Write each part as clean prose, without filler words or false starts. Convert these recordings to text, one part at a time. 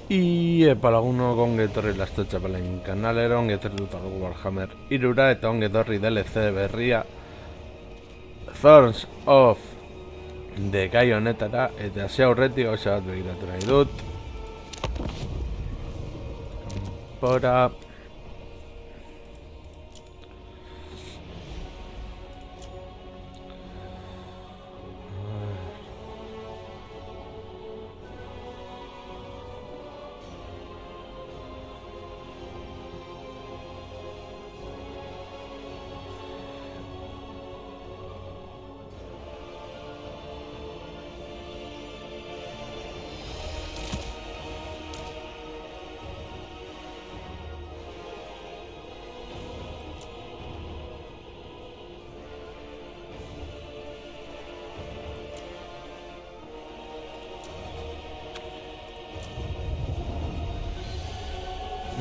Laguno ongi etorri Lasto Txapelen kanalera, ongi etorri dutago Warhammer irura eta ongi etorri DLC berria Thorns of the Gai honetara, eta hasi aurretik gauza bat begiratu nahi dut. Kanpora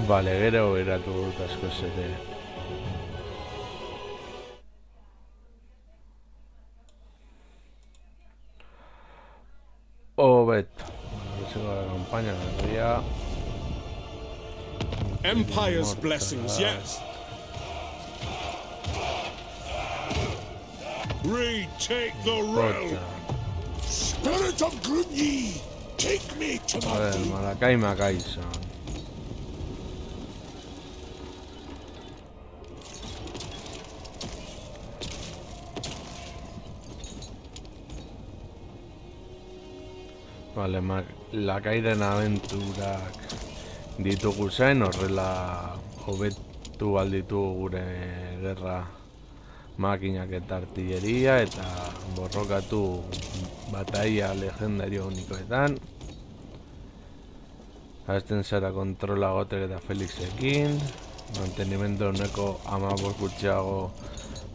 Vale, gero geratu dut askoz ere. Hobeto. Hacemos la campaña berria. Empire's blessings, yes. Retake the realm. Spirit of Grunyi, take me to A ver, the Malakai Makaisa. Vale, Lakairen abenturak ditugu zen, horrela hobetu alditugu gure gerra makinak eta artilleria eta borrokatu bataia legendario unikoetan. Hasten zara kontrola Gotek eta Felixekin, mantenimendu honeko 15 gutxiago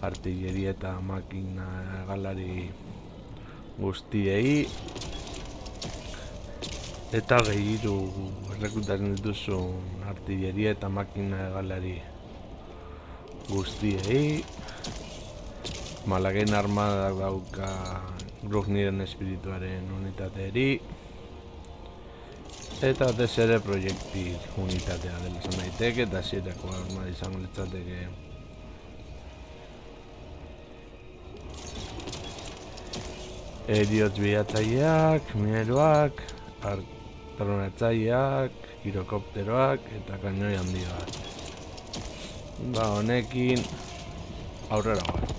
artilleria eta makina galari guztiei. Eta gehiru errekrutatzen dituzun artilleria eta makina galari guztiei. Malakain armadak dauka Grugniren espirituaren unitateeri. Eta batez ere proiektil unitatea dela esan daiteke, eta hasierako armada izango litzateke heriotz bilatzaileak, mineroak, dronetzaileak, girokopteroak eta kanoi handi bat. Ba, honekin aurrera goaz.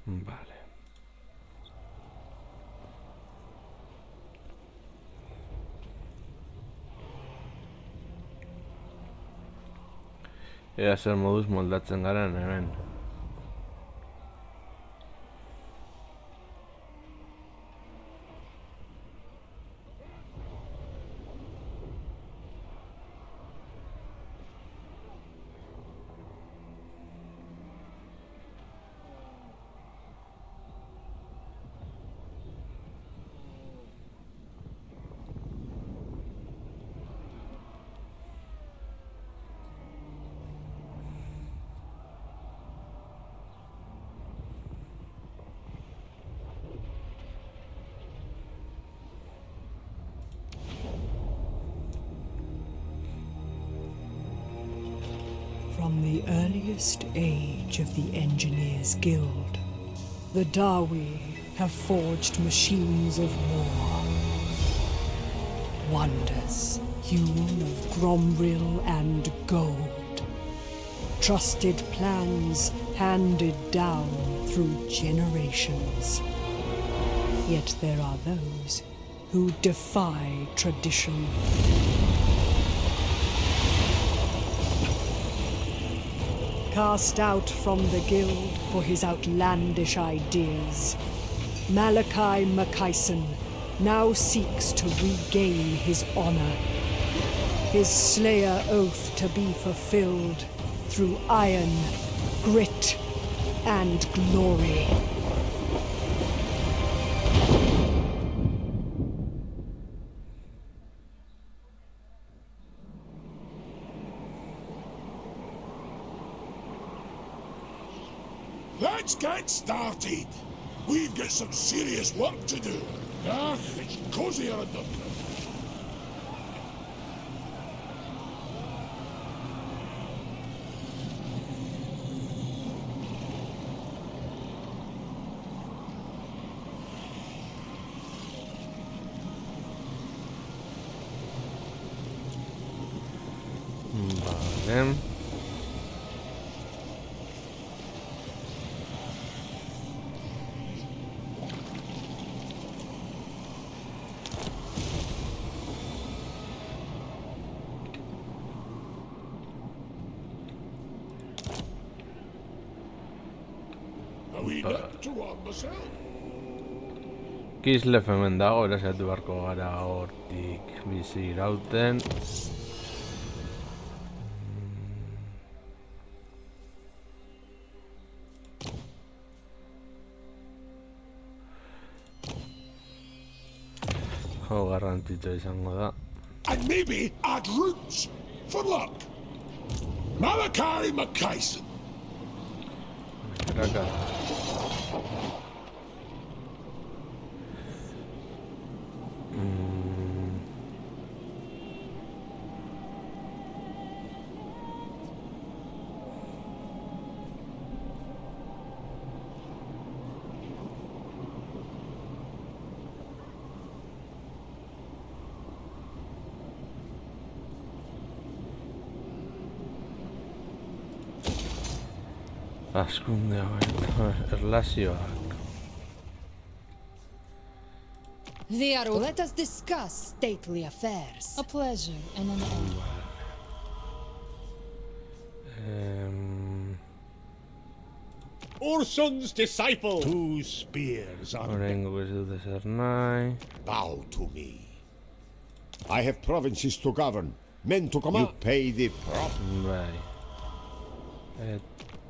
Vale. Ea zer moduz moldatzen garen hemen. From the earliest age of the Engineers Guild, the Dawi have forged machines of war. Wonders hewn of Gromril and gold. Trusted plans handed down through generations. Yet there are those who defy tradition. Cast out from the guild for his outlandish ideas, Malakai Makaisen now seeks to regain his honor, his Slayer oath to be fulfilled through iron, grit, and glory. Let's get started. We've got some serious work to do. Ah, it's cozier under. Vale. Are we not to warm myself? Kislev hemen dago, erasatu beharko gara hortik bizi irauten. Jo, garrantzitsua izango da. And maybe add roots for luck. Malachi McKayson. Kraka. Askunde hauek, erlazioak. Let us discuss stately affairs. A pleasure and an honor. Urson's disciple. 2 spears are Oraingo ez dut ezer nahi. bow to me. I have provinces to govern, men to command. You pay the prop. Bai.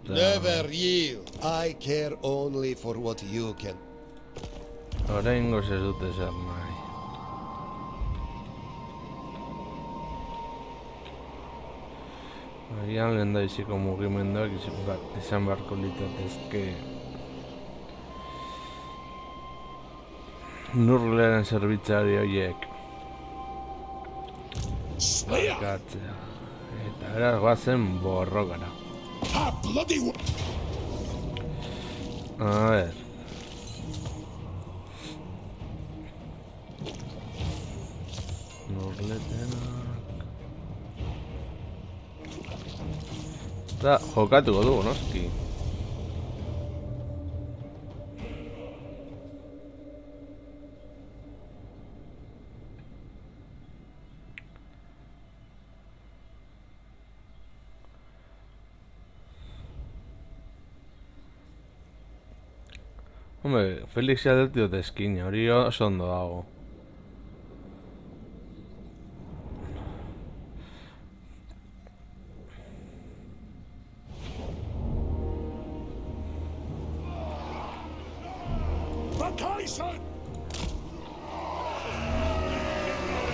Never yield. I care only for what you can. Oraingo ez dut ezer nahi. Agian lehen da iziko mugimenduak izan beharko litatezke Nurgleren zerbitzari horiek Slayer. gatzea. Eta eraz guazen borrokara. Ah, bloody A ver. Nurletenak. Eta jokatuko dugu, noski. Hombre, Felix aldetik dut eskina, hori oso ondo dago. McKayson!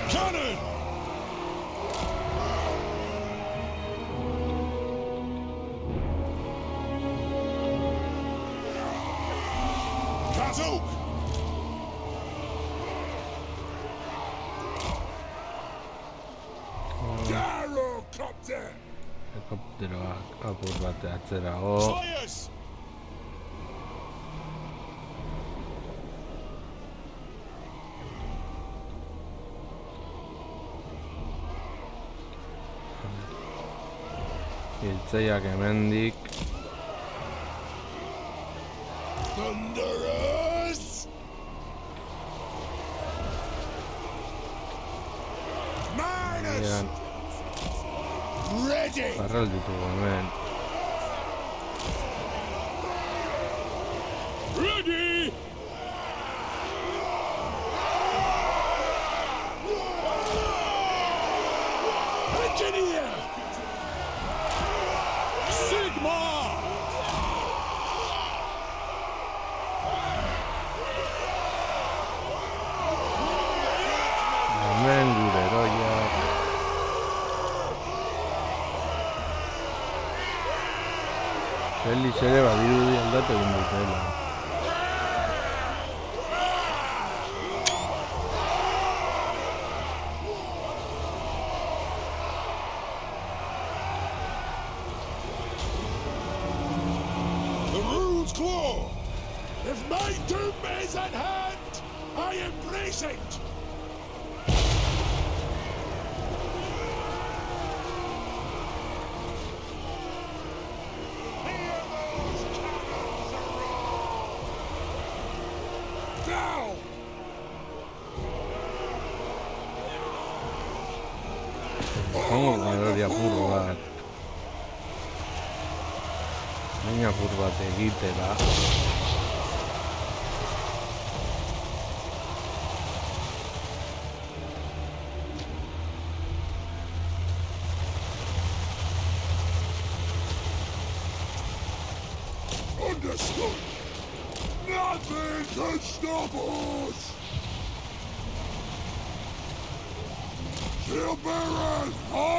Cannon! Kazook! Gyrocopter! Helikopteroak apur bate atzerago. Slayers! Hiltzeiak hemendik. Thunderous! Minus! Agian Ready! barral ditugu hemen. Ready! Engineer! Sigma! Felix ere badirudi aldatu egin dutela. The rule's claw! If my doom is at hand, I embrace it! Now! Joango gara apur bat. Baina apur bat egitera. Understood! Nothing can stop us! Shield bearers, ho!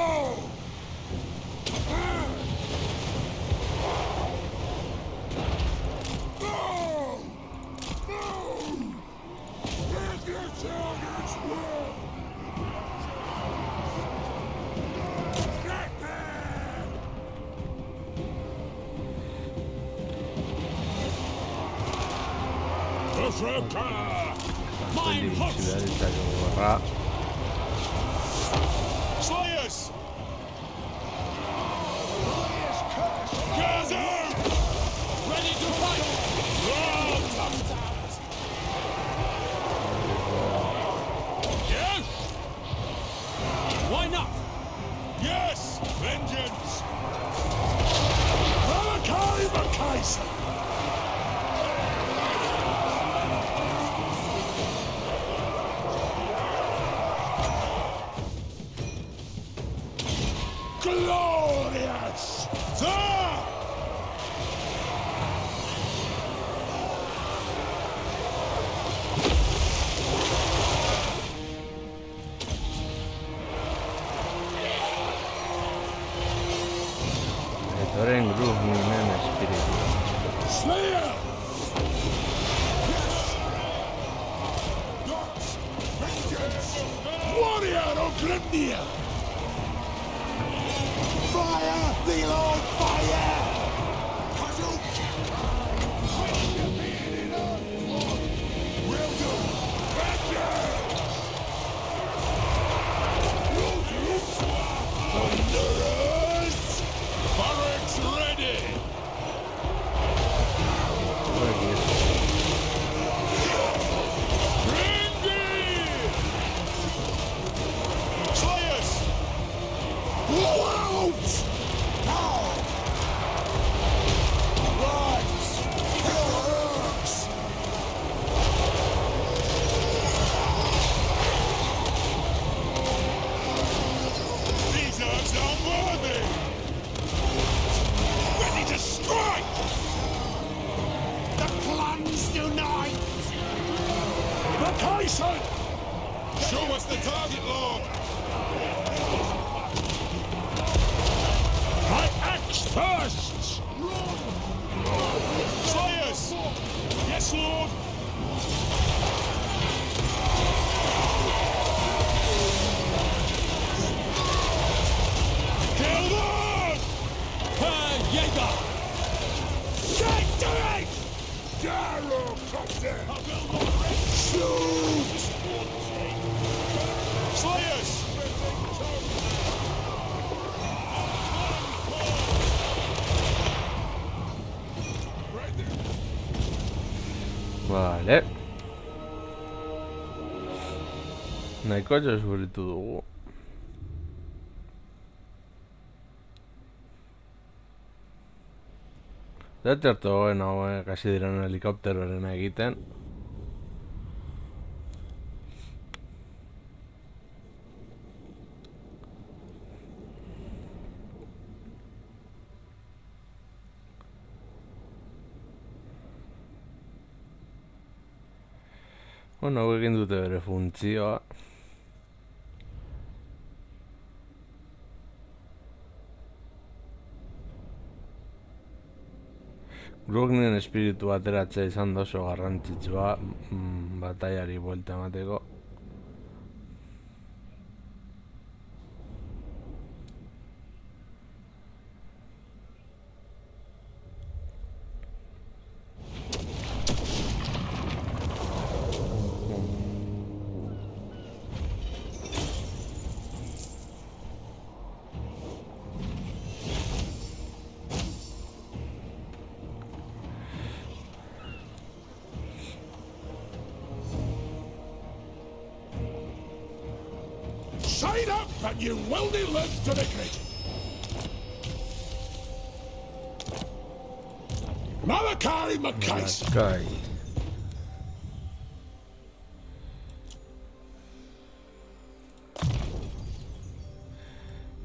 No! No! Take your targets, Will! Get there! Africa! Mine host! Zidaritza gogorra. Slayers! Gaza! Ready to fight! Yes! Why not? Yes! Vengeance! Malachi Makaisa! Glorious! Sir! Etoren gruz ninen espiritu. Slayer! Yes! Vengeance! Warrior of Grimnir! Fire! The Lord fire! Will do! Vengeance! Thunderers! Barracks ready! Indeed! Slayers! Blow out! Now! Rise! Killers! These herbs are unworthy! Ready to strike! The clans unite! The Tyson! Show us the target, Lord! My axe first! Slayers! Yes, Lord! Kill them! Herr Jäger! Get to it! Gyrocopter! Shoot! Slayers! Vale. Nahiko desburitu dugu. Zertu goen hauek hasi diren helikopteroren egiten. Bueno, hauek egin dute bere funtzioa. Grugnin espiritu ateratzea izan da oso garrantzitsua bataiari buelta emateko. Sign up and you will not live to regret it. Malachi McKice. Kai.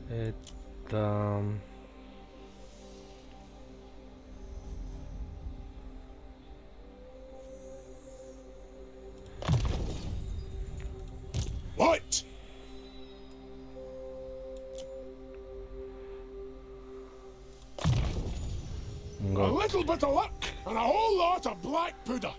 Eta... What? A little bit of luck and a whole lot of black powder.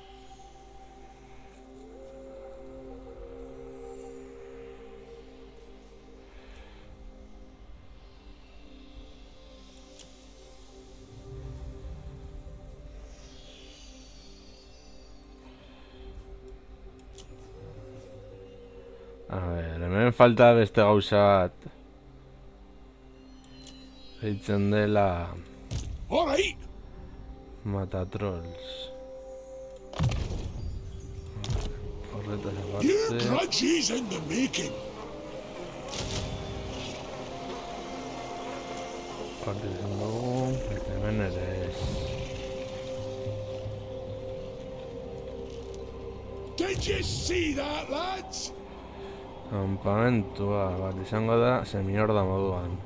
A ver, hemen falta beste gauza bat. Eitzen dela... All right. Matatrolls. Horretaz Your aparte... grudge is in the making. Parte izan dugu... Eta hemen ere ez... Did you see that, lads? Kampamentua bat izango da semiorda moduan.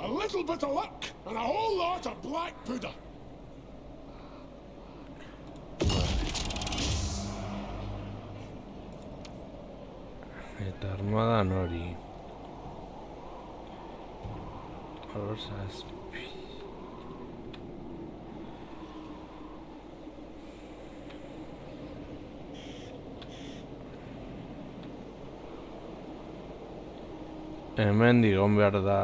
A little bit of luck and a whole lot of black powder. Eta armada nori. Zazpi. Hemen digon behar da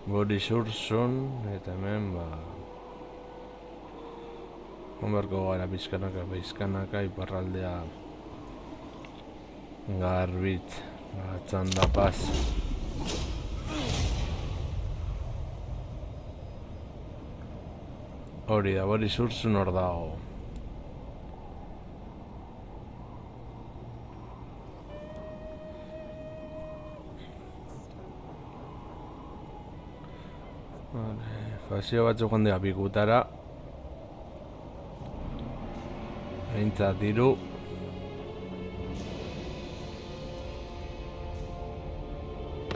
Boris Ursun, eta hemen ba... Honberko gara pizkanaka iparraldea Garbitz, Gatzanda Paz. Hori da, Boris Ursun hor dago. Fazio batzuk joan dira pikutara. Behintzat diru.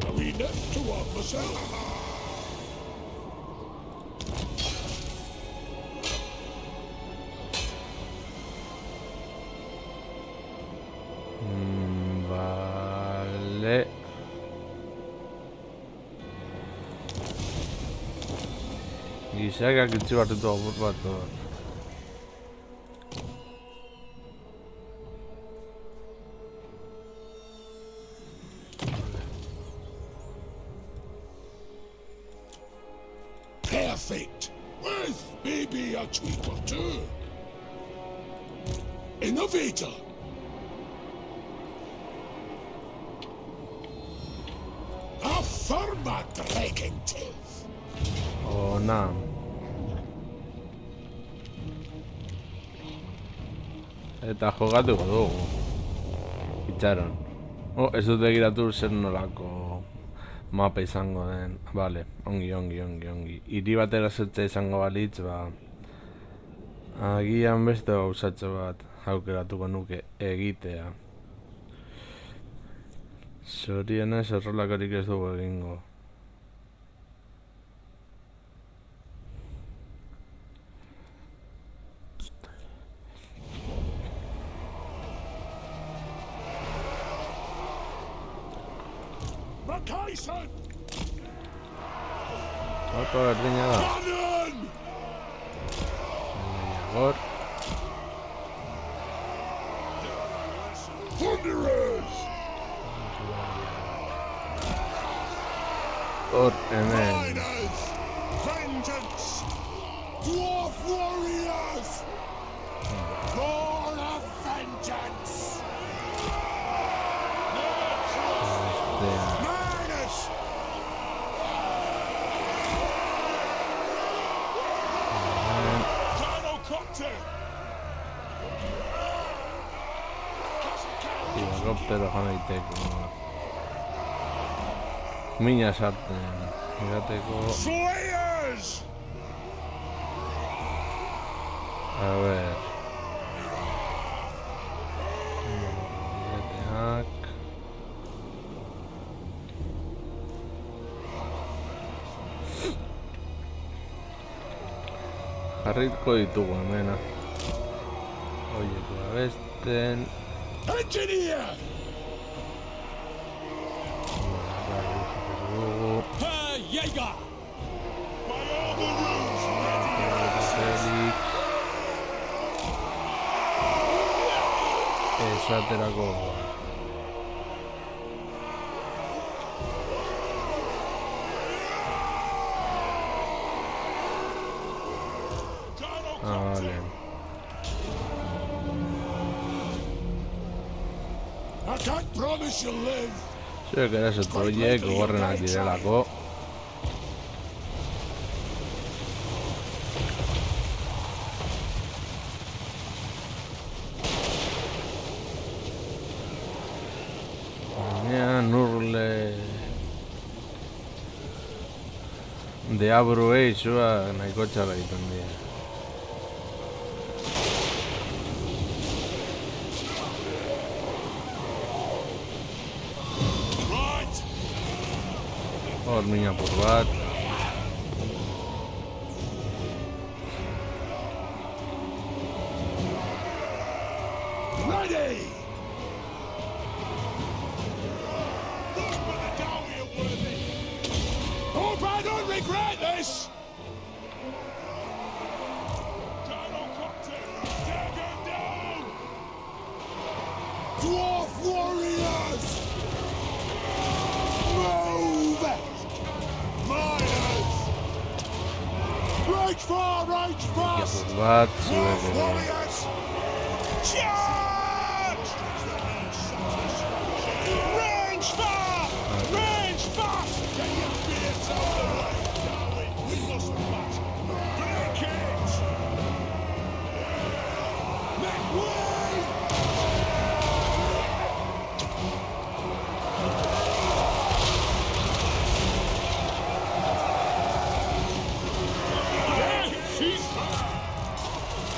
A wee nip to warm myself. Vale. Gizakeak itzi bat eto apur bat hor. Perfect. With maybe a tweak or two. Innovator. A firma dragon teeth. Ona. Eta jogatuko dugu. Itxaron. Ez dut egiratu zer nolako mapa izango den. Vale, ongi. Hiri batera zertza izango balitz, ba... Agian beste gauzatxo bat aukeratuko nuke egitea. Zorionez horrelakorik ez dugu egingo. Mapa berdina da. Cannon! Gor. Thunderers! Hor, hemen. Miners! Vengeance! Dwarf warriors! Roar of vengeance! Miners! Gyrocopter! Helikoptero joan daiteko. Mina sartzen. Irateko. Slayers! A ver. Irateak. Jarriko ditugu hemena. Oieko abesten. Engineer! Herr Jäger! By all the rules, Felix. Esaterako. Vale. I can't promise you'll live. Zuek ere horiek gogorrenak direlako. Baina nurle... Deabruei zua nahiko txarra egiten dira. Right! Hor mina por bat. Ready! Hope I don't regret this! Gyrocopter! Dagger down! Dwarf warriors! Move! Miners! Right far, right fast! Por bat, Dwarf zuek ere. warriors! Charge! Range far! Range fast! Get your beards out of the way, darling! We must match! Break it! Make way!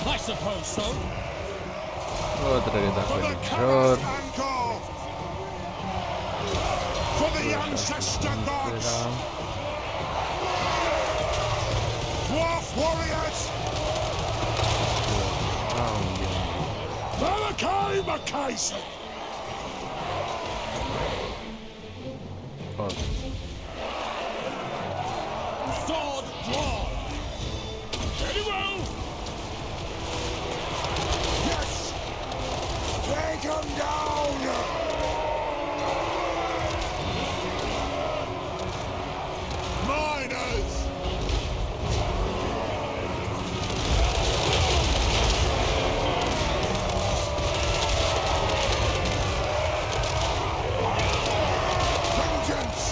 I suppose so. Otra que está For the Felixor. Kenneth Anchor! For the ancestor gods! Dwarf warriors! Malachi Mackaison! Sword drawn! Very well! Yes! Take him down! Miners! Vengeance!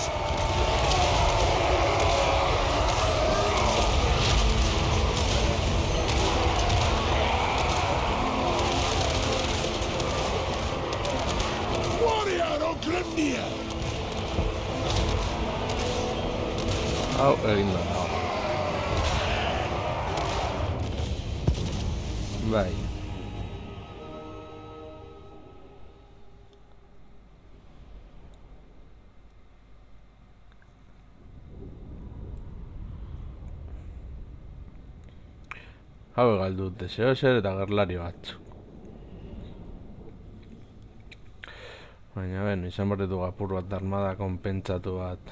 Warrior of Grimnir! Hau egin da. Bai. Hau galdu dute zehozer eta gerlari batzu. Baina ben, izan behar ditugu apur bat armada konpentsatu bat.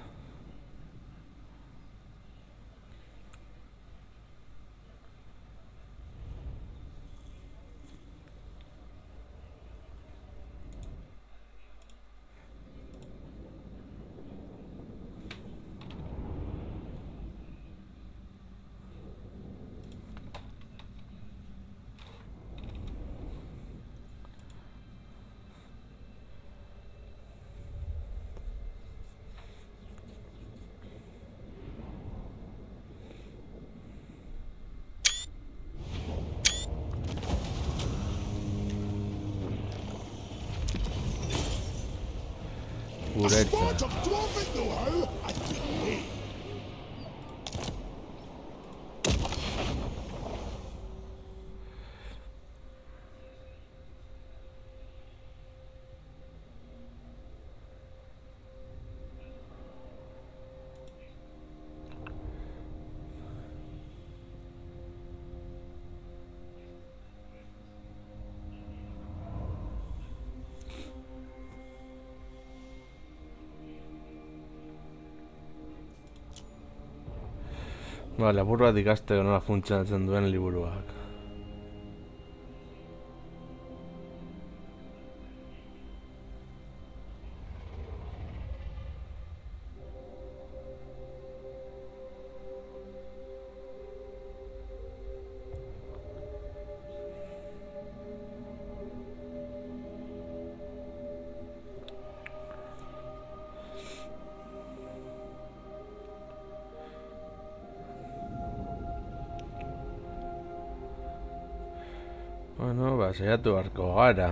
Guretzat. Spot of dwarven know-how and delay. Vale, apur bat ikasteko nola funtzionatzen duen liburuak. Bueno, saiatu beharko gara.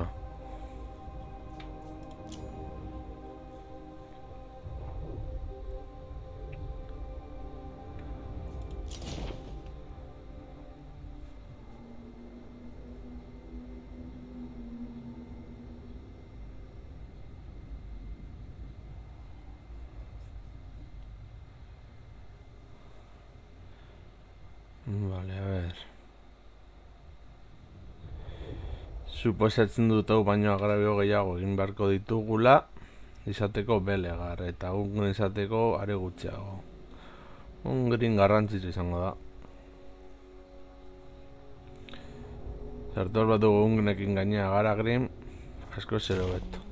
Vale, a ver. Suposatzen dut hau baino agrabio gehiago egin beharko ditugula izateko belegar, eta un izateko are gutxiago. Un green garrantzitsu izango da. Sartu bat dugu ungenekin gainea gara green, asko zero beto.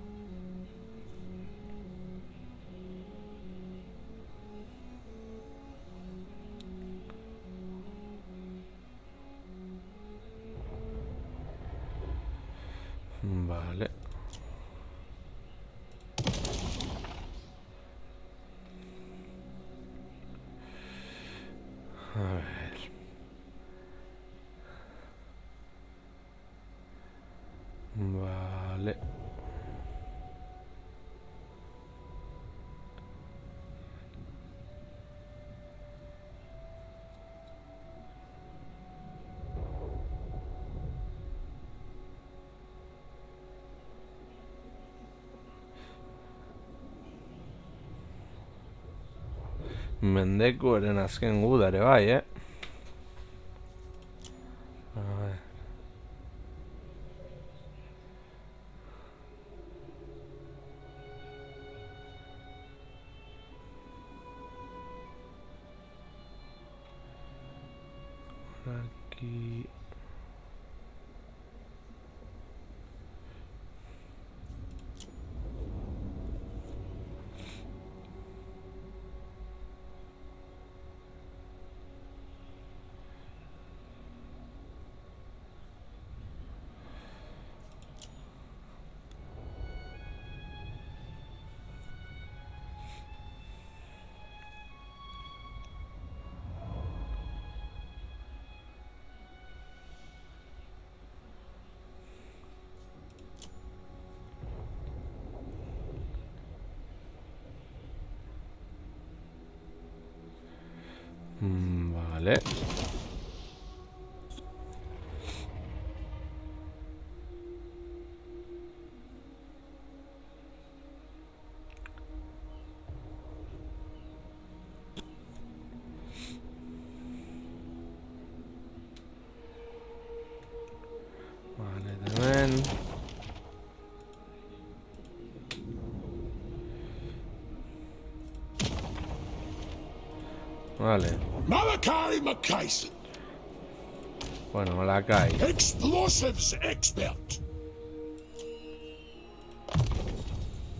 Vale. A ver. Vale. Mendekuaren azken guda ere bai, A ver. Aquí. Vale. Vale, también. Vale. Malachi McKayson, Bueno, Malakai. explosives expert.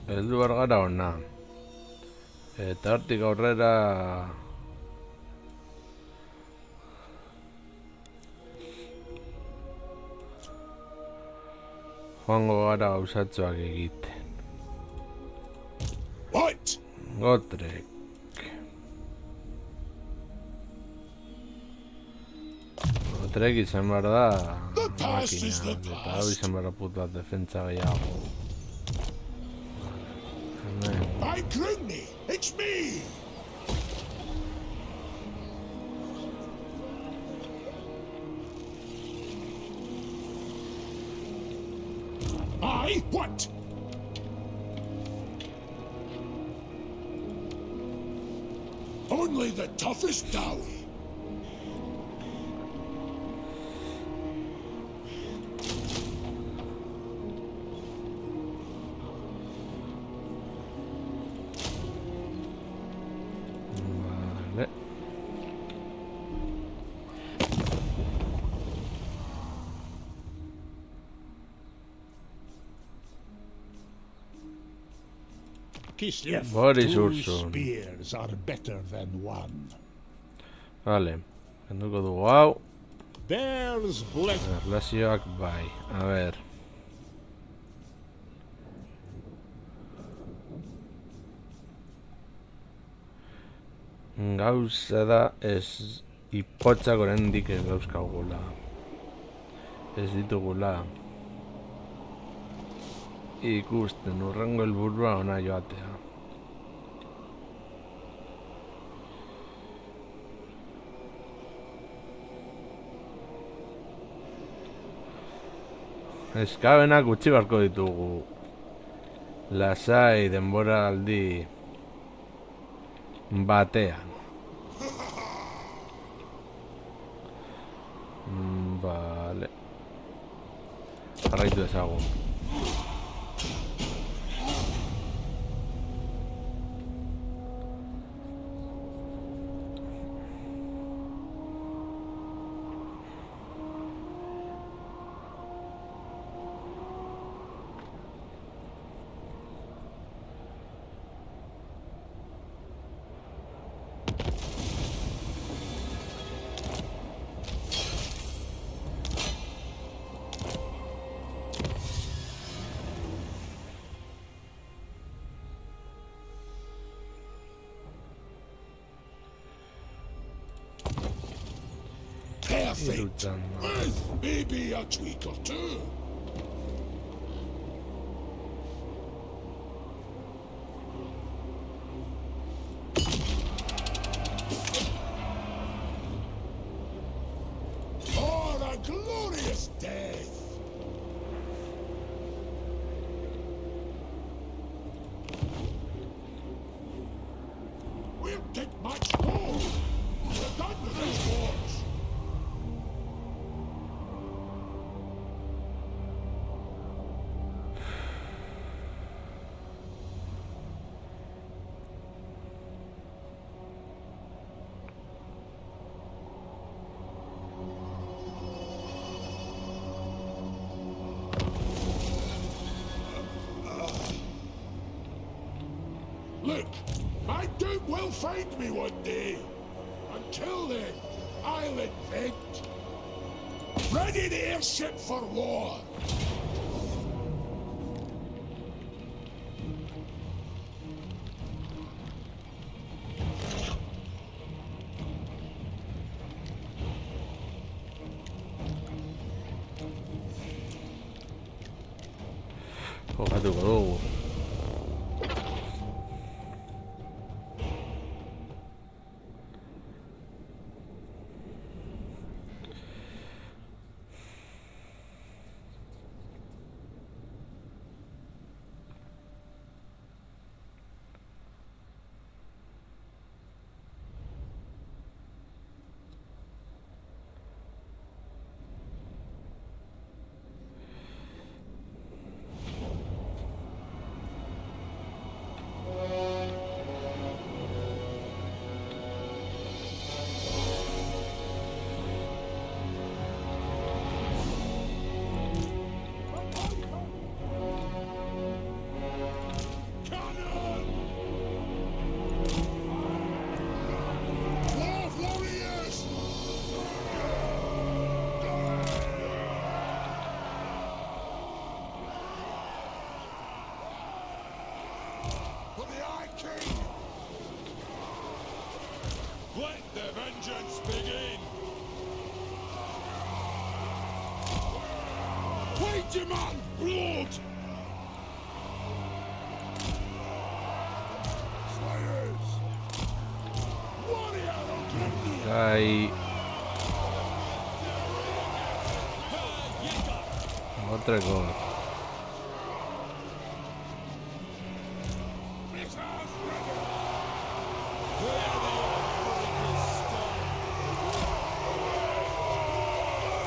Heldu behar gara ona. Eta hortik aurrera... joango gara gauzatxoak egiten. What? Gotrek. Gotrek izan behar da... The past is makina, the eta hau izan behar da put bat defentsa gehiago. Hemen. High Grungni, it's me! Aye, what? Only the toughest Dowie. Vale. Kislev, Boris two Ursun. spears are better than one. Vale. Kenduko dugu hau. Bear's blood. Erlazioak bai. A ber. Gauza da ez ipotzak oraindik ez dauzkagula. Ez ditugula. Ikusten urrengo helburua ona joatea. Eskabenak utzi barko ditugu. Lasai denboraldi batean. Vale. Jarraitu ezagun. Perfect. Irutzen. With maybe a tweak or two. For a glorious death. We'll take much more. We're done with these wars. Look, my doom will find me one day. Until then, I'll invent. Ready the airship for war. Jokatuko dugu. Cannon! War warriors! For the Eye King! Let the vengeance begin! We demand blood! ahí. Otro gol.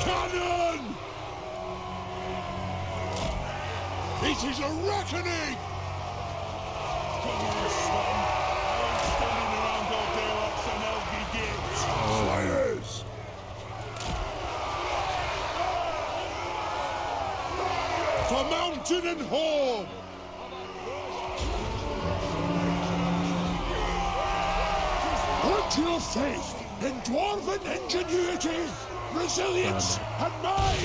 Cannon! It is a reckoning! Fires! For mountain and hall! Put your faith in dwarven ingenuity, resilience, and my...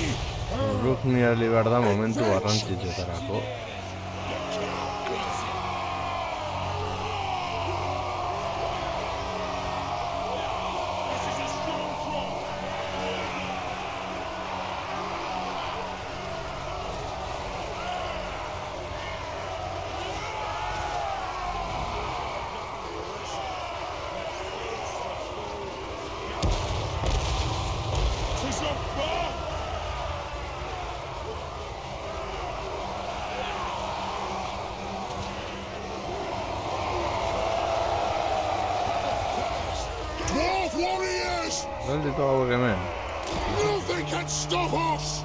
Brugnia Liberda momentu garrantzitsuetarako. Dwarf warriors! ¿Dónde todo que me? Nothing can stop us!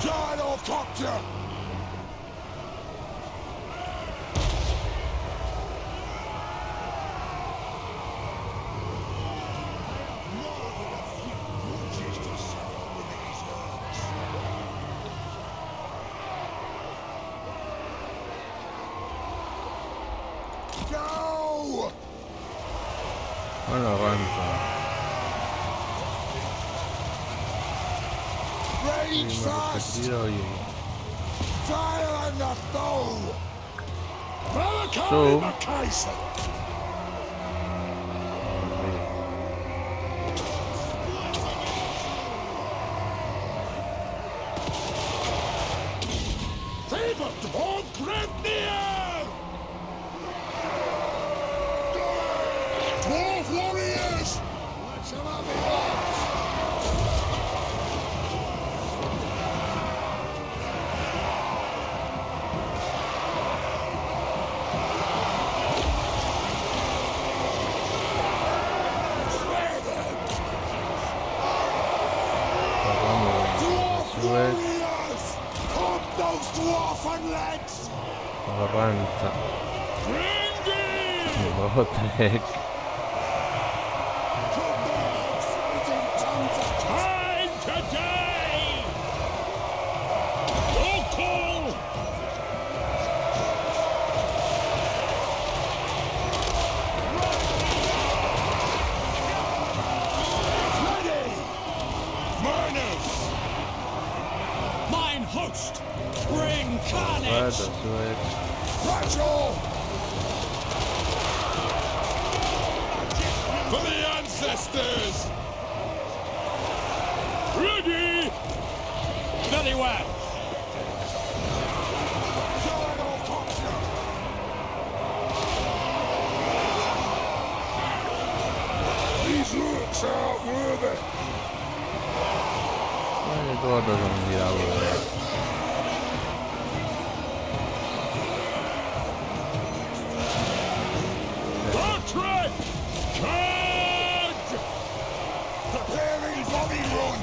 Gyrocopter! Go! Bueno, avanza. Range Sí, fast! tiro y... Fire on the foe! Malachi So- Macaison! Faber Dwarf Grimnir! Dwarf warriors! Let's have a lads! Slay them! Dwarf Sube, warriors! Come those dwarfen legs! avanza. Bring Botrek. Time today! Local! Ready! Murners! Mine host! Bring Vaya, sube. Rattle! For the ancestors! Ready! Very well! These looks are worthy! Todos los olvidados. Portrait! Charge! Preparing body run!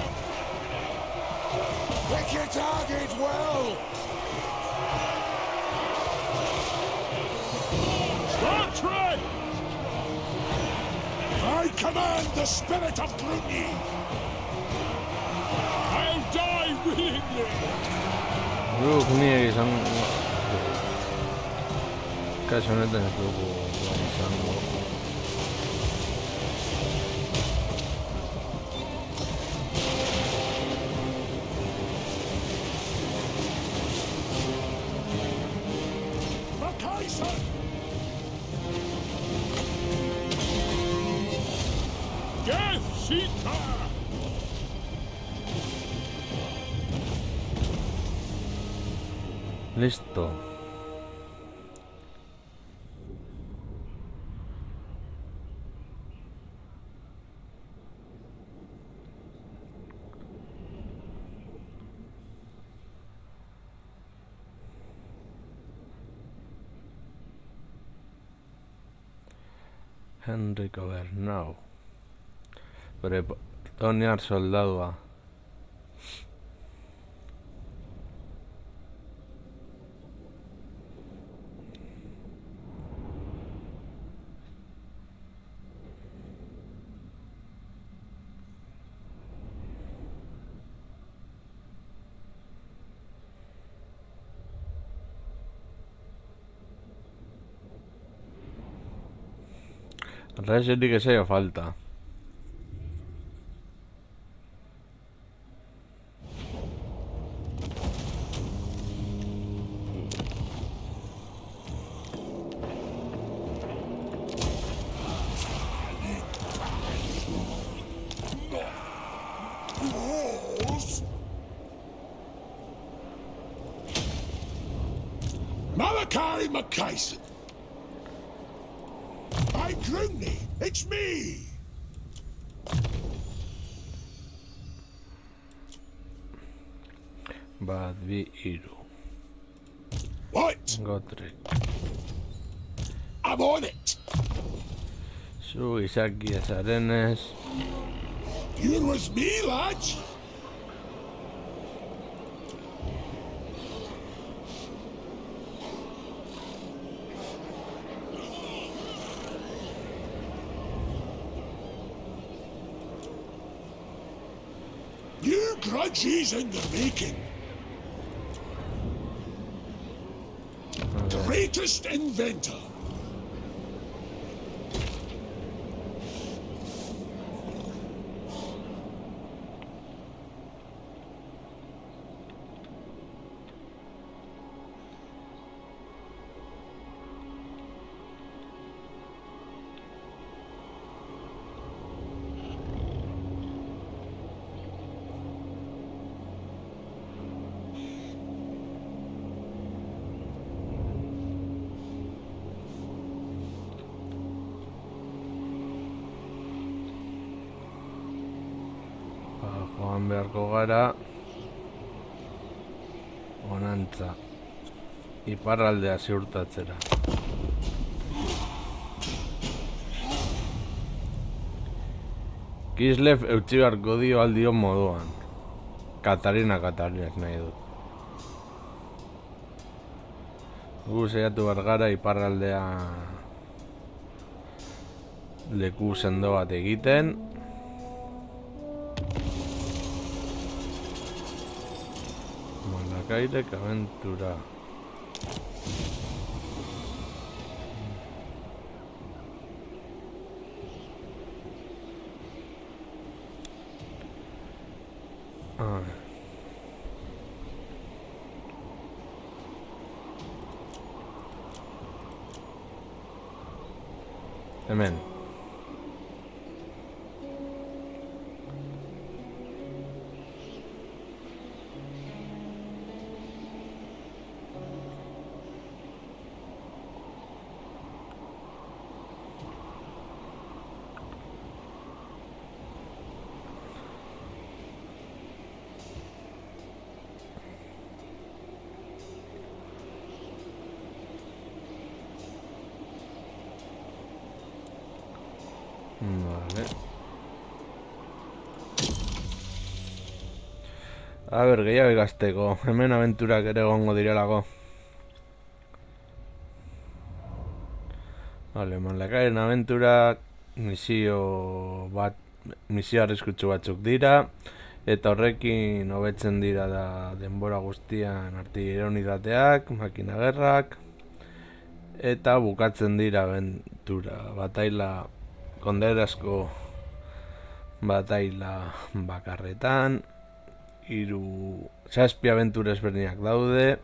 Pick your target well! Portrait! I command the spirit of Grunny! I'll die willingly! Brugnia izan... Kasu honetan ez dugu izango. Macaison! Death Seeker! Listo. Henriko Bernau. Bretoniar soldadua. Reserik que se falta. Malachi McKayson. By Groomney, it's me! Bat bi hiru. What? Gotrek. I'm on it! Zu izaki ezarenez. You're with me, lads? New grudges in the making. Greatest inventor. Joan beharko gara honantza iparraldea ziurtatzera. Kislev eutsi beharko dio aldion moduan. Katarinak nahi du. Gu saiatu behar gara iparraldea leku sendo bat egiten. Malakairek aventura. Hemen. Vale. A ber, gehiago ikasteko. Hemen aventurak ere egongo direlako. Vale, Malakairen aventurak misio arriskutsu batzuk dira. Eta horrekin hobetzen dira da denbora guztian artilleria unitateak, makina gerrak. Eta bukatzen dira aventura, bataila konderazko bataila bakarretan. 7 aventura ezberdinak daude,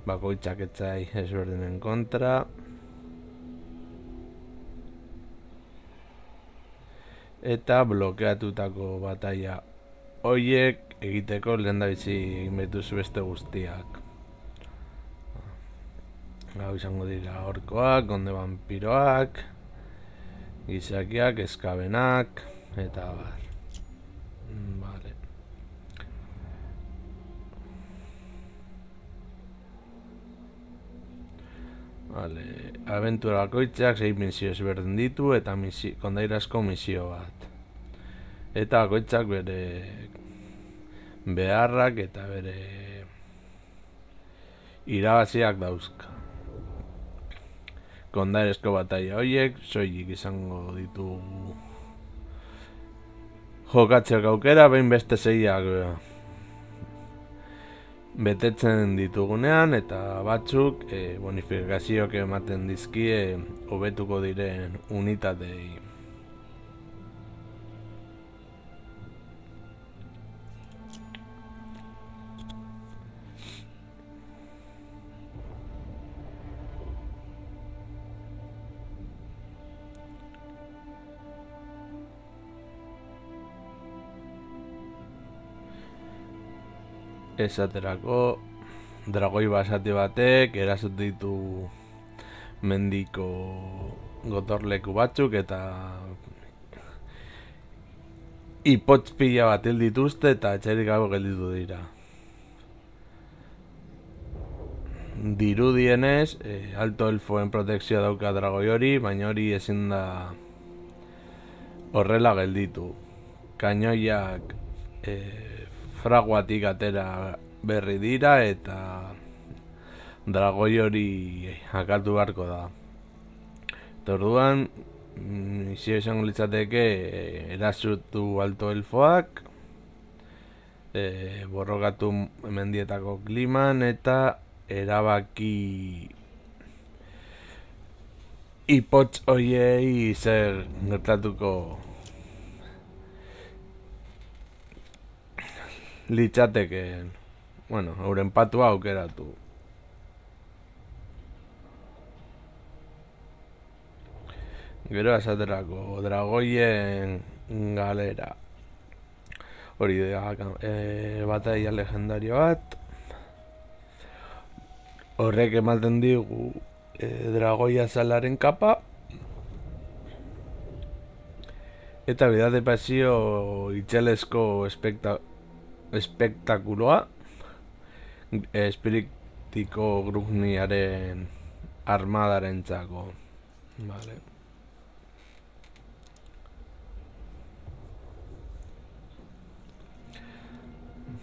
bakoitzak etzai ezberdinen kontra. Eta blokeatutako bataila horiek egiteko lehendabizi egin behituzu beste guztiak. Hau izango dira orkoak, konde vampiroak, gizakiak, eskabenak, eta bar. Vale. Vale, abentura bakoitzak 6 misio ezberdin ditu eta kondairazko misio bat. Eta bakoitzak bere beharrak eta bere irabaziak dauzka. Kondairazko bataia horiek soilik izango ditugu jokatzeko aukera behin beste 6ak betetzen ditugunean, eta batzuk bonifikazioak ematen dizkie hobetuko diren unitatei. Esaterako, dragoi basati batek erasut ditu mendiko gotorleku batzuk eta ipotz pila bat hil dituzte eta etxerik gabe gelditu dira. Dirudienez, alto elfoen protekzioa dauka dragoi hori, baina hori ezin da horrela gelditu. Kainoiak fraguatik atera berri dira eta dragoi hori akatu beharko da. Eta orduan, misio izango litzateke erasutu alto elfoak, borrokatu mendietako kliman eta erabaki ipotz horiei zer gertatuko litzateke, bueno, euren patua aukeratu. Gero esaterako, dragoien galera. Hori da, bataia legendario bat. Horrek ematen digu dragoia azalaren kapa. Eta bidade pasio itxelezko espektakuloa, espiritiko grugniaren armadarentzako. Vale.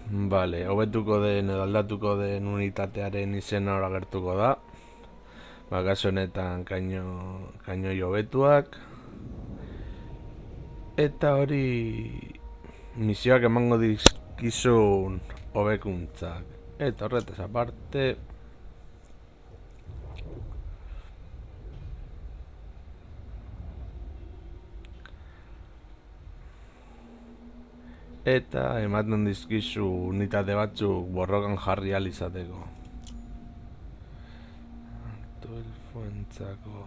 Vale, hobetuko den edo aldatuko den unitatearen izena hor agertuko da. Kasu honetan kainoi hobetuak. Eta hori misioak emango dizkizun hobekuntzak. Eta horretaz aparte, eta ematen dizkizu unitate batzuk borrokan jarri ahal izateko. Elfoentzako.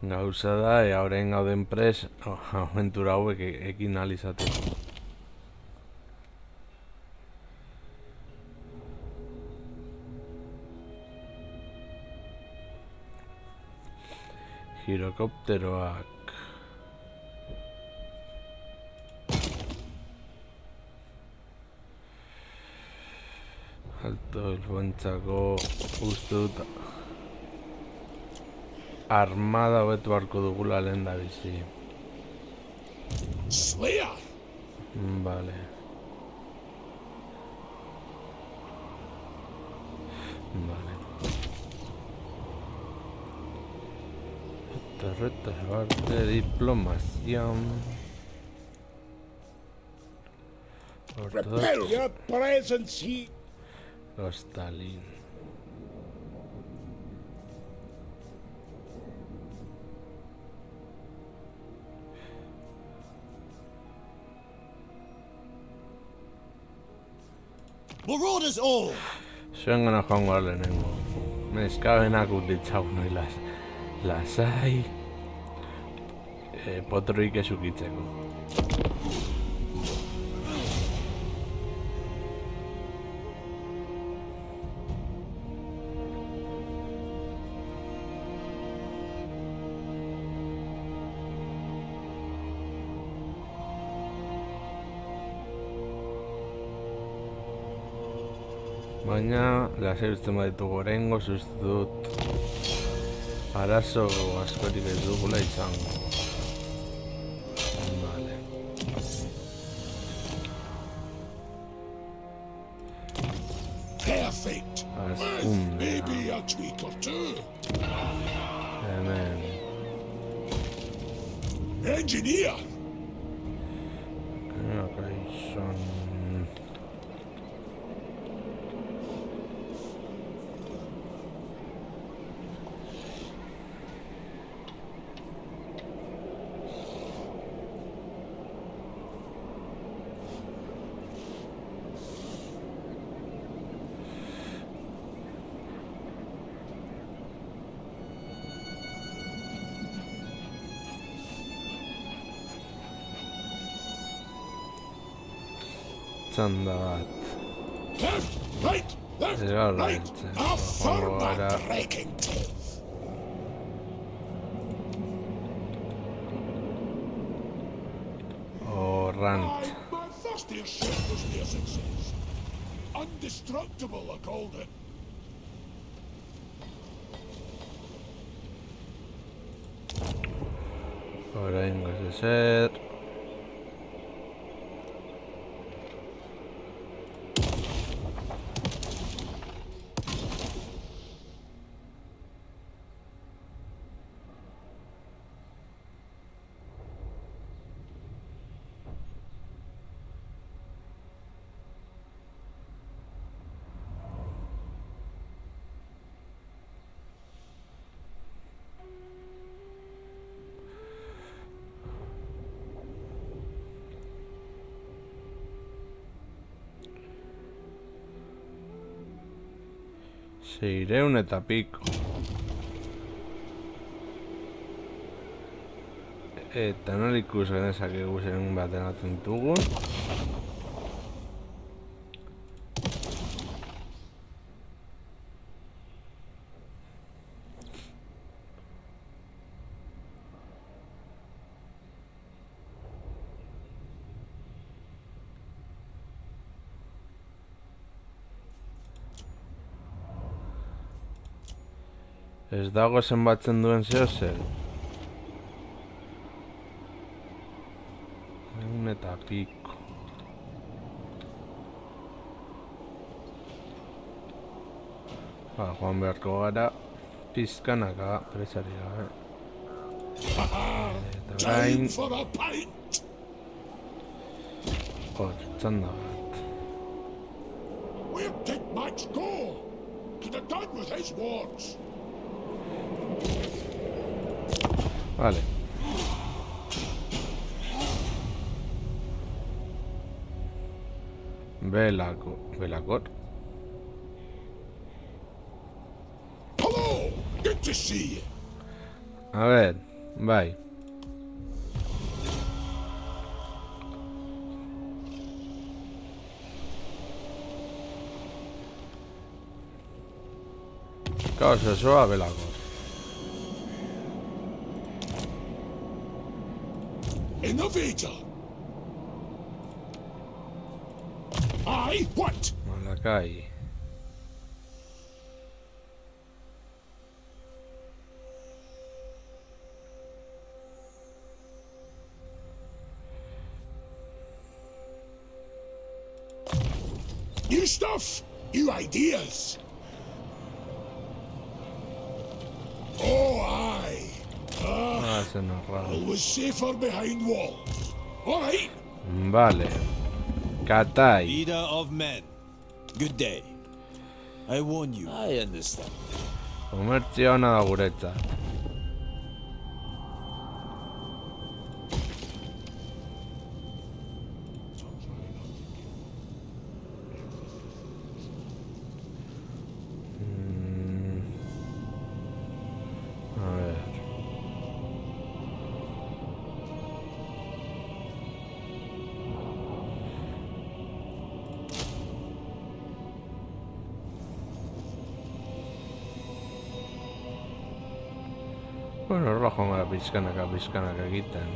Gauza da, orain gauden pres, aventura hauek ekin ahal izateko. Girokopteroak. Alto elfoentzako uste dut armada hobetu beharko dugula lehen da bizi. Slayer! Vale. Vale. Torreta de arte, diplomación. Repel your presence here! Stalin. Marauders all! Zuen gana joango lehenengo. Neskabenak utitzagun hori lasai. Potroik ezukitzeko. Baina, lasai uzten baditugu oraingoz uste dut arazo askorik ez dugula izango. Vale. Perfect. Askunde. Maybe a tweak or two. Hemen. Engineer. Kai izan... Txanda bat. Left, right, left, Egal, right. A firm gara. breaking teeth. Orrant. My first airship was near success. Indestructible, I called it. Oraingoz ezer. Seireun eta piko. Eta nola ikus genezakegu zen baten atzen ditugun. Ez dago zenbatzen duen zehozer. Egun eta piko. Joan beharko gara pizkanaka presari gabe. Eta orain... Time for a pint. Hor, txanda bat. Where'd Dick Max go? Could have done with his wards. Vale. Belakor. Hello! Good to see you. A ver, bai. Kaos osoa belakor. Innovator. Aye, what? Malakai. New stuff, new ideas. Oh, aye. Se nos raro. Always safer behind walls. All right. Vale. Katai. Leader of men. Good day. I warn you. I understand. Komertzia hona da guretzat. A ver. Bueno, horrela joan gara pizkanaka egiten.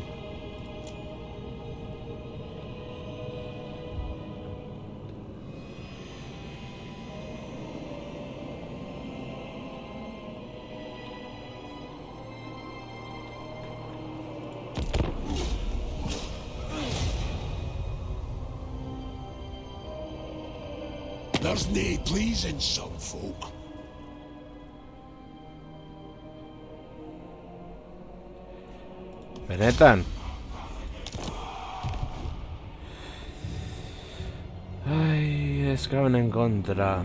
There's nae pleasing some folk. Benetan. Ai, eskaben en kontra.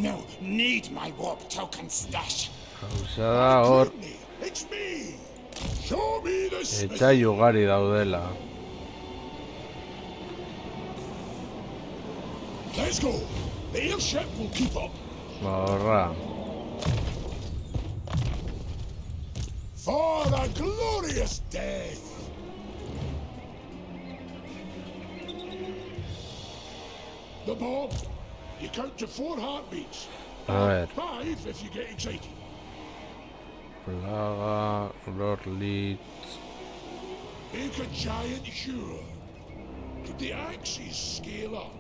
No, need my warp token stash. Gauzada hor, It's me. Show me the smith. etxai ugari daudela. Let's go. The airship will keep up. Horra. For a glorious death. The bomb. You count to 4 heartbeats. A ver. 5 if you get excited. Plaga, Lorlitz. Make a giant sure. Could the axes scale up?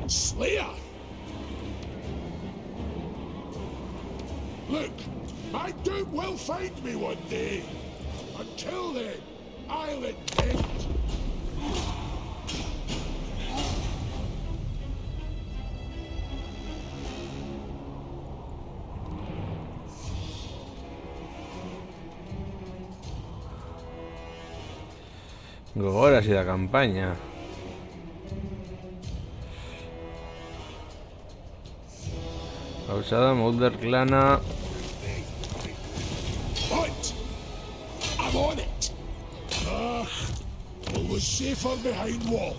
Slayer! Look, my doom will find me one day. Until then, I'll invent. Gogoraz da campaña. Causada Mulder Clana. What? I'm on it. Always safer behind walls.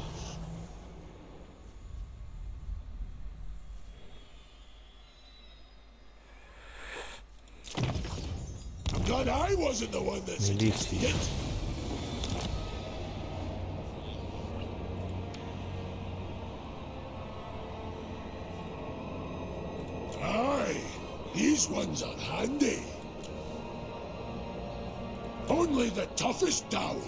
I'm glad I wasn't the one that suggested Milicia. it. Aye, these ones are handy. Only the toughest Dowie.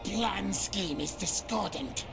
Plan scheme is discordant.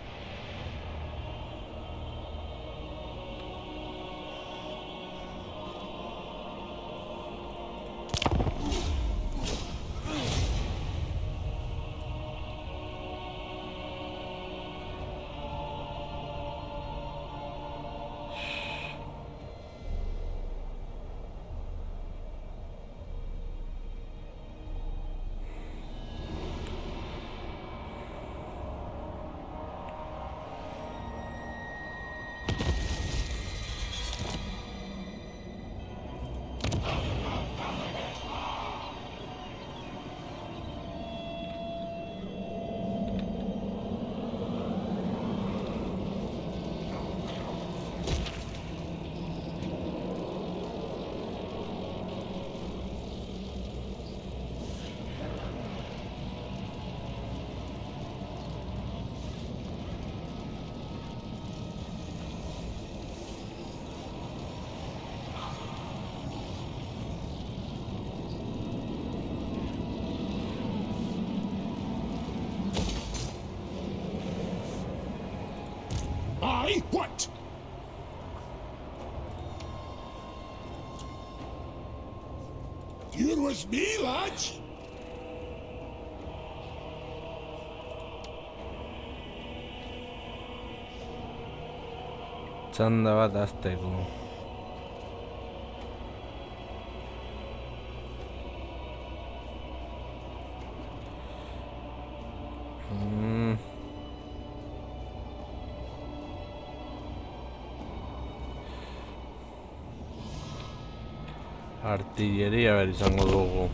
Aye, what? You're with me, lads? Txanda bat azteko. Artilleria behar izango dugu.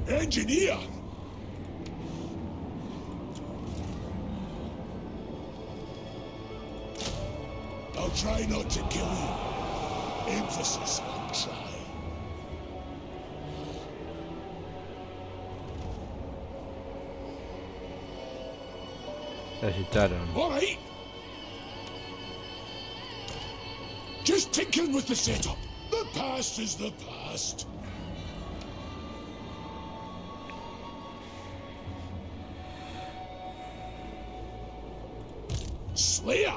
Engineer! I'll try not to kill you. Emphasis on try. Les echaron. Alright! Just tinkering with the setup. The past is the past. Slayer!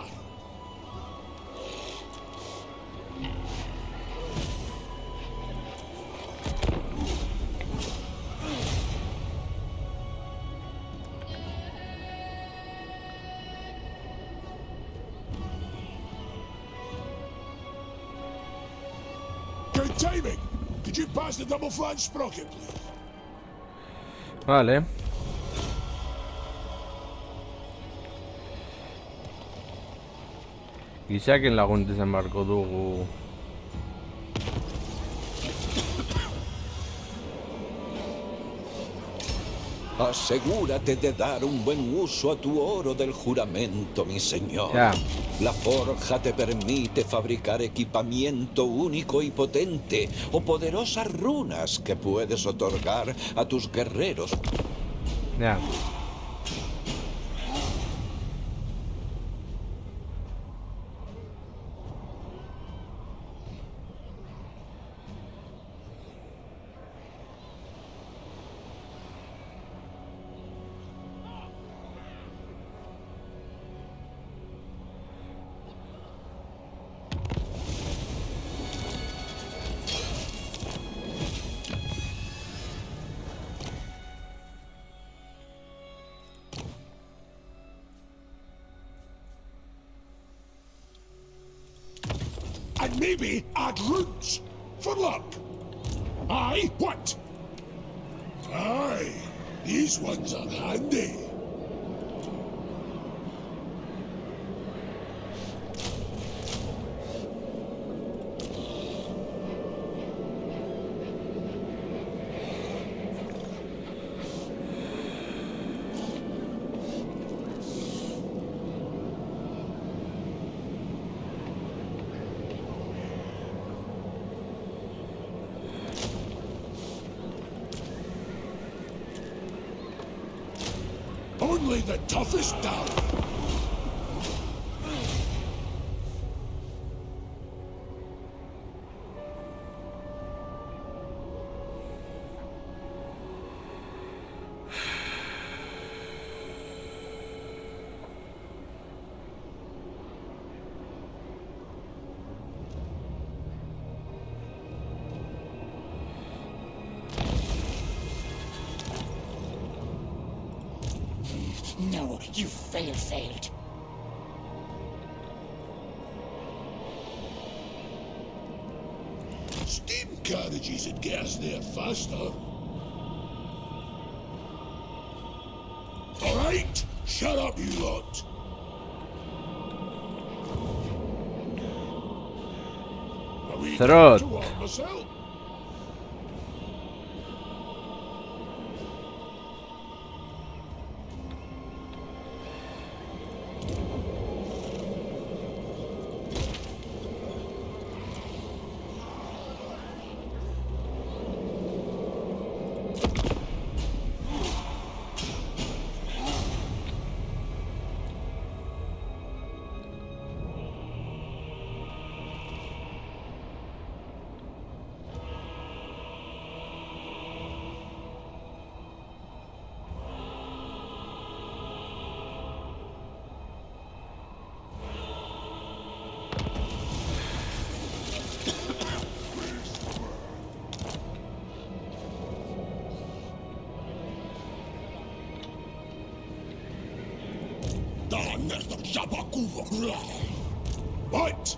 Good timing! Could you pass the double flange sprocket, please? Vale. Gizaken lagun desembarko dugu. Asegúrate de dar un buen uso a tu oro del juramento, mi señor. Ya. La forja te permite fabricar equipamiento único y potente o poderosas runas que puedes otorgar a tus guerreros. Ya. And maybe add runes for luck. Aye, what? Aye, these ones are handy. Only the toughest down. No, you failed. Steam carriages would get us there faster. All right, shut up, you lot. Are we Throt. to warm myself? What?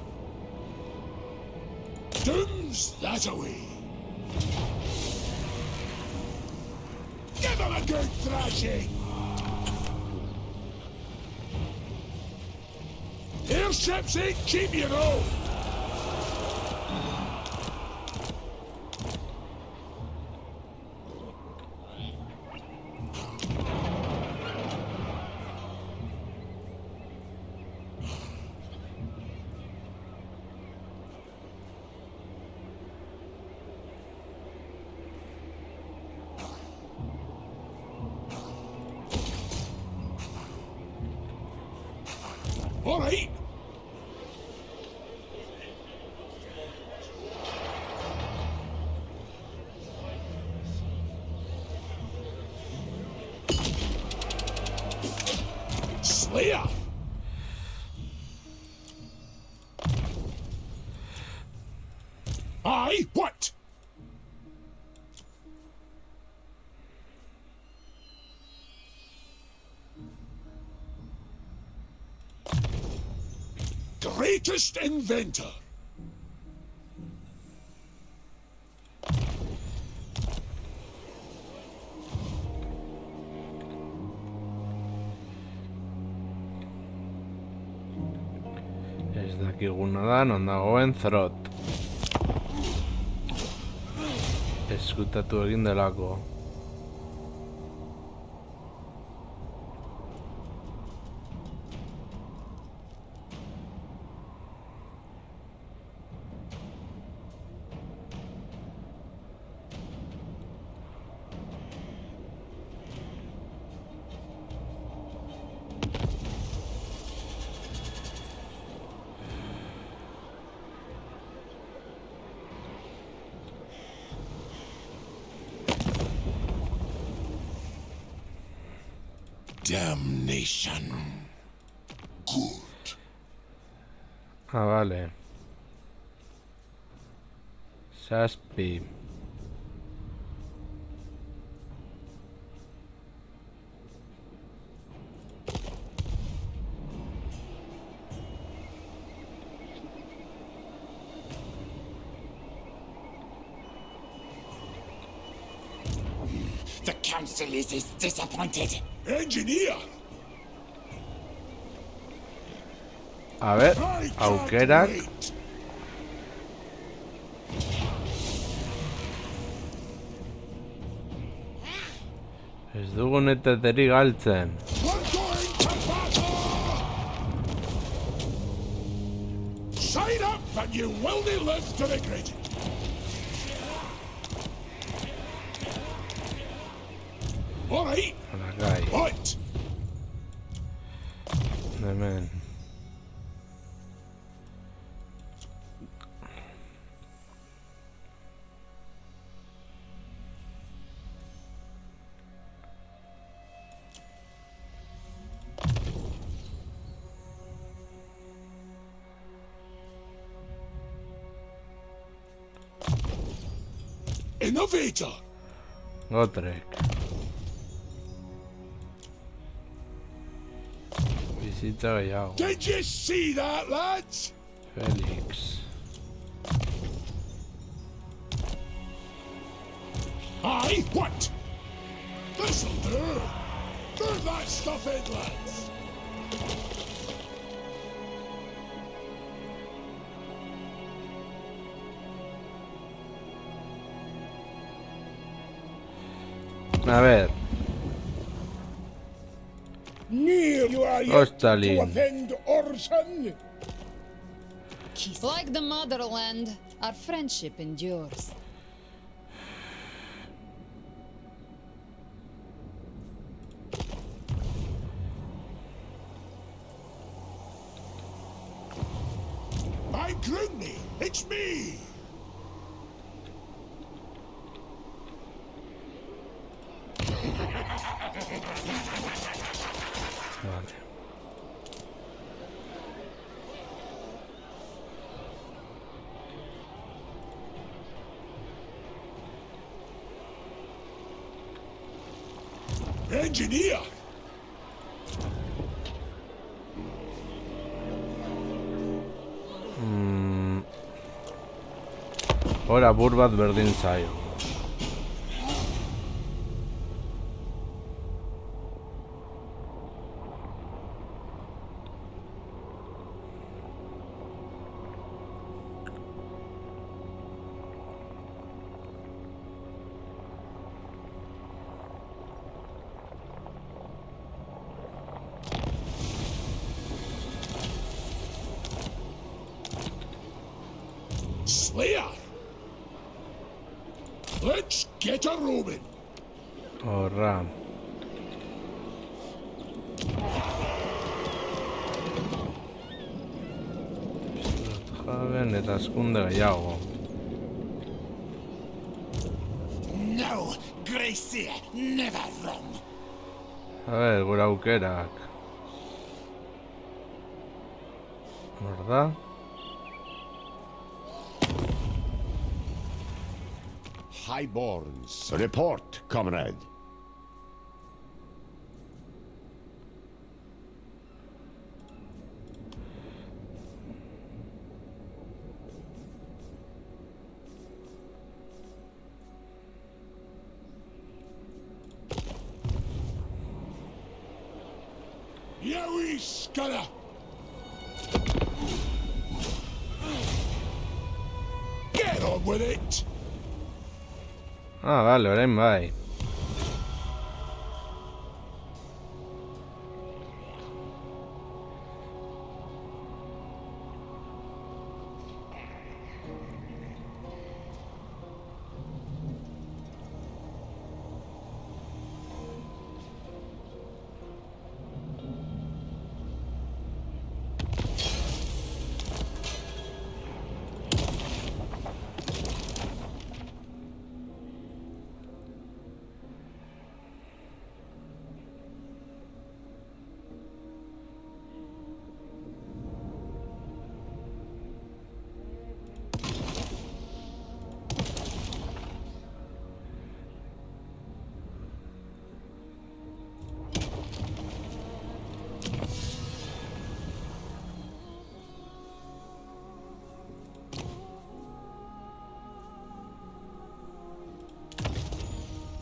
Doom's that away. Give him a good thrashing. Airships ain't cheap, you know. All right. Slayer. Aye, what? Greatest inventor. Ez dakiguna da non dagoen Throt. Eskutatu egin delako. Damnation. Good. Ah, vale. Saspi. The council is disappointed. Engineer. A ver, I can't aukerak. wait. Ez dugun eteteri galtzen. We're going to battle. Sign up and you will not live to regret it. All right. Honakai. What? Hemen. Innovator. Gotrek. Bizitza gehiago. Did you see that, lads? Felix. Aye, what? This'll do. Turn that stuff in, lads. A ver. Near you are yet to Ostalin. offend Orson. Like the motherland, our friendship endures. By Grundy, it's me. Vale. Engineer. Hor apur bat berdin zaio. Slayer. Let's get a roaming. Burujaben eta askunde gehiago. No, Gracie, never wrong. A ver, gure aukerak. Hor da. Highborns, report, comrade. Yowie scudder! Get on with it! Ah, vale, orain bai.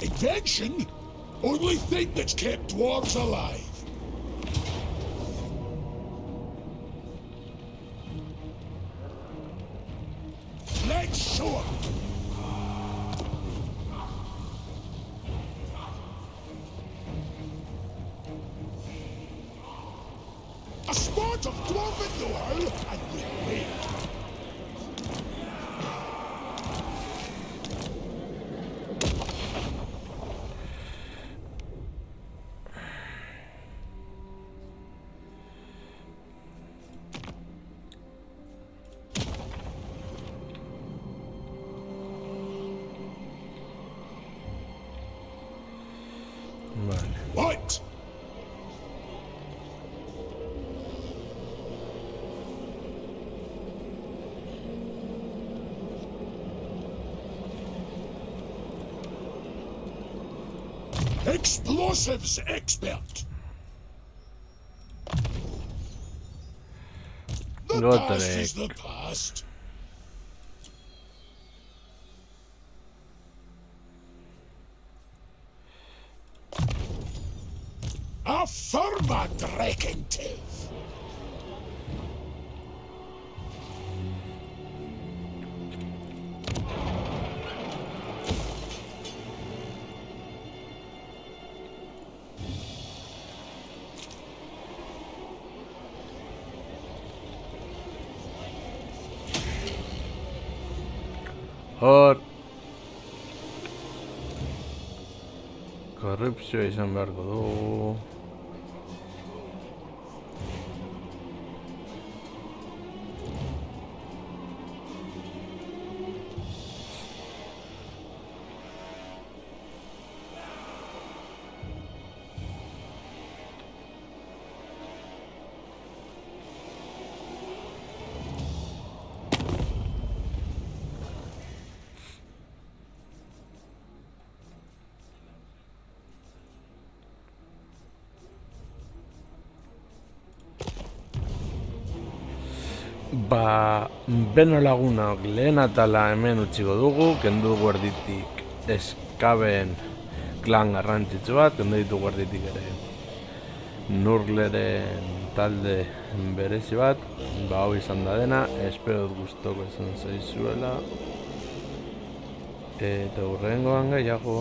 Invention? Only thing that's kept dwarves alive. Let's show 'em. A spot of dwarven know-how, and we wait. Vale. What? Explosives expert. The past is the past. Affirmative. Hor korrupzioa izan beharko du. Ba, beno lagunok lehen atala hemen utziko dugu, kendu dugu erditik eskaben klan garrantzitsu bat, kendu ditugu erditik ere Nurgleren talde berezi bat, ba hau izan da dena, espero dut gustoko izan zaizuela, eta hurrengoan gehiago.